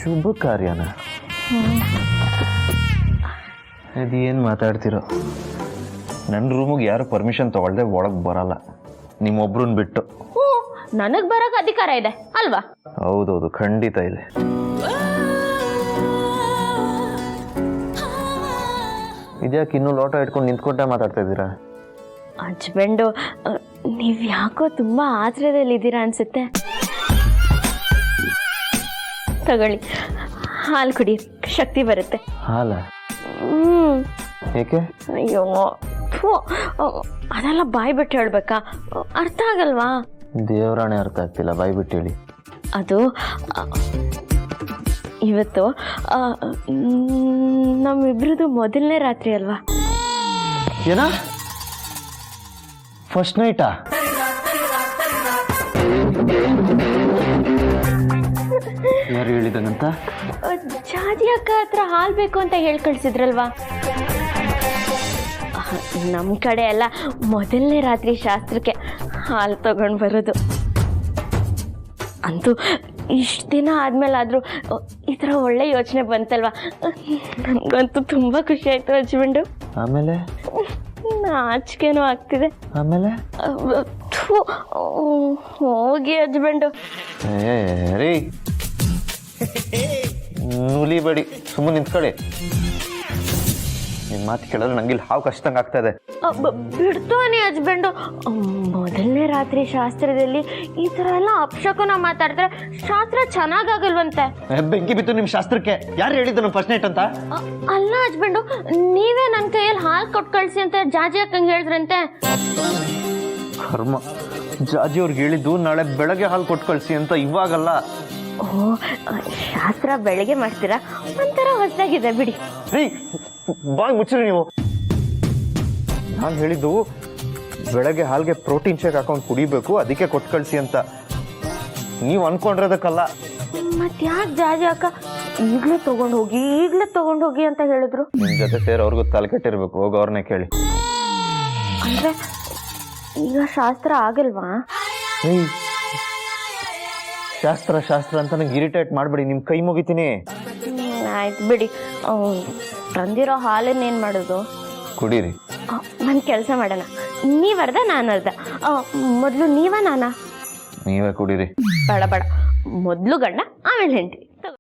ಶುಭ ಕಾರ್ಯನ ಅದೇನು ಮಾತಾಡ್ತಿರೋ? ನನ್ನ ರೂಮಿಗೆ ಯಾರು ಪರ್ಮಿಷನ್ ತಗೊಳ್ದೆ ಒಳಗೆ ಬರಲ್ಲ, ನಿಮ್ಮೊಬ್ರನ್ನ ಬಿಟ್ಟು. ನನಗ್ ಬರಕ್ ಅಧಿಕಾರ ಇದೆ ಅಲ್ವಾ? ಹೌದೌದು, ಖಂಡಿತ ಇದೆ. ಇದ್ಯಾಕೆ ಇನ್ನೂ ಲೋಟ ಇಟ್ಕೊಂಡು ನಿಂತ್ಕೊಂಡೆ ಮಾತಾಡ್ತಾ ಇದ್ದೀರಾ? ಹಸ್ಬೆಂಡು, ನೀವ್ ಯಾಕೋ ತುಂಬಾ ಆತರದಲ್ಲಿದ್ದೀರಾ ಅನ್ಸುತ್ತೆ. ತಗೊಳ್ಳಿ, ಹಾಲು ಕುಡಿ, ಶಕ್ತಿ ಬರುತ್ತೆ. ಹಾಲ? ಏಕೆ? ಅಯ್ಯೋ ಥು, ಅದೆಲ್ಲ ಬಾಯ್ ಬಿಟ್ಟು ಹೇಳ್ಬೇಕಾ? ಅರ್ಥ ಆಗಲ್ವಾ? ದೇವರಾಣೆ ಅರ್ಥ ಆಗ್ತಿಲ್ಲ, ಬಾಯ್ ಬಿಟ್ಟು ಹೇಳಿ. ಅದು ಇವತ್ತು ನಮ್ಮಿಬ್ರದ್ದು ಮೊದಲನೇ ರಾತ್ರಿ ಅಲ್ವಾ? ಏನ? ಫಸ್ಟ್ ನೈಟಾ? ಯಾರು ಹೇಳಿದನಂತ? ಜಾಜಿ ಅಕ್ಕ ಹತ್ರ ಹಾಲು ಬೇಕು ಅಂತ ಹೇಳಿ ಕಳ್ಸಿದ್ರಲ್ವಾ? ನಮ್ಮ ಕಡೆ ಎಲ್ಲ ಮೊದಲನೇ ರಾತ್ರಿ ಶಾಸ್ತ್ರಕ್ಕೆ ಹಾಲು ತಗೊಂಡು ಬರೋದು. ಅಂತೂ ಇಷ್ಟು ದಿನ ಆದ್ಮೇಲಾದ್ರೂ ಈ ಥರ ಒಳ್ಳೆ ಯೋಚನೆ ಬಂತಲ್ವಾ? ನನಗಂತೂ ತುಂಬ ಖುಷಿ ಆಯ್ತು ಹಸ್ಬೆಂಡು. ಆಮೇಲೆ ನಾಚಿಕೆನೂ ಆಗ್ತಿದೆ. ಆಮೇಲೆ ಹೋಗಿ ಹಸ್ಬೆಂಡು. ರೀ, ನುಲಿಬೇಡಿ, ಸುಮ್ಮನೆ ನಿಂತ್ಕೊಳ್ಳಿ. ನಿಮ್ಮ ಮಾತು ಕೇಳಿದ್ರೆ ನಂಗೆ ಇಲ್ಲಿ ಹಾವು ಕಷ್ಟಂಗೆ ಆಗ್ತಾ ಇದೆ. ಬಿಡ್ತಾನೆ ಹಸ್ಬೆಂಡು. ಮೊದಲನೇ ರಾತ್ರಿ ಶಾಸ್ತ್ರದಲ್ಲಿ ಈ ಥರ ಎಲ್ಲ ಅಪಶಕುನ ಮಾತಾಡಿದ್ರೆ ಶಾಸ್ತ್ರ ಚೆನ್ನಾಗಾಗಲ್ವಂತೆ. ಬೆಂಕಿ ಬಿತ್ತು ನಿಮ್ಮ ಶಾಸ್ತ್ರಕ್ಕೆ. ಯಾರು ಹೇಳಿದ್ದು ನಮ್ಮ ಫಸ್ಟ್ ನೈಟ್ ಅಂತ? ಅಲ್ಲ ಹಸ್ಬೆಂಡು, ನೀವೇ ನನ್ನ ಕೈಯಲ್ಲಿ ಹಾಲು ಕೊಟ್ಟು ಕಳಿಸಿ ಅಂತ ಜಾಜಿ ಅಕ್ಕಂಗೆ ಹೇಳಿದ್ರಂತೆ. ಕರ್ಮ, ಜಾಜಿ ಅವ್ರಿಗೆ ಹೇಳಿದ್ದು ನಾಳೆ ಬೆಳಗ್ಗೆ ಹಾಲು ಕೊಟ್ಟು ಕಳಿಸಿ ಅಂತ, ಇವಾಗಲ್ಲ. ಓ, ಶಾಸ್ತ್ರ ಬೆಳಗ್ಗೆ ಮಾಡ್ತೀರಾ? ಒಂಥರ ಹೊಸದಾಗಿದೆ ಬಿಡಿ. ರೀ, ಬಾಯ್ ಮುಚ್ಚ್ರಿ ನೀವು. ನಾನು ಹೇಳಿದ್ದು ಬೆಳಗ್ಗೆ ಹಾಲ್ಗೆ ಪ್ರೋಟೀನ್ ಶೇಕ್ ಹಾಕೊಂಡು ಕುಡಿಬೇಕು, ಅದಕ್ಕೆ ಕೊಟ್ಟು ಕಳಿಸಿ ಅಂತ. ನೀವು ಅನ್ಕೊಂಡಿರೋದಕ್ಕಲ್ಲ. ಮತ್ತೆ ಯಾಕೆ ಜಾಜಿ ಅಕ್ಕ ಈಗಲೇ ತಗೊಂಡು ಹೋಗಿ ಅಂತ ಹೇಳಿದ್ರು? ನಿಮ್ಮ ಜೊತೆ ಸೇರಿ ಅವ್ರಿಗೂ ತಲೆ ಕೆಟ್ಟಿರ್ಬೇಕು. ಹೋಗಿ ಅವ್ರನ್ನೇ ಕೇಳಿ. ಅಂದ್ರೆ ಈಗ ಶಾಸ್ತ್ರ ಆಗಲ್ವಾ? ಶಾಸ್ತ್ರ ಅಂತ ನಂಗೆ ಇರಿಟೇಟ್ ಮಾಡಬೇಡಿ, ನಿಮ್ಮ ಕೈ ಮುಗಿತೀನಿ. ಆಯ್ತು ಬಿಡಿ. ತಂದಿರೋ ಹಾಲನ್ನ ಏನು ಮಾಡೋದು? ಕುಡೀರಿ. ಒಂದು ಕೆಲಸ ಮಾಡೋಣ, ನೀವರ್ಧ ನಾನು ಅರ್ಧ. ಮೊದಲು ನಾನಾ? ನೀವೇ ಕುಡೀರಿ. ಬೇಡ, ಮೊದಲು ಗಂಡ ಆಮೇಲೆ ಹೆಂಡತಿ.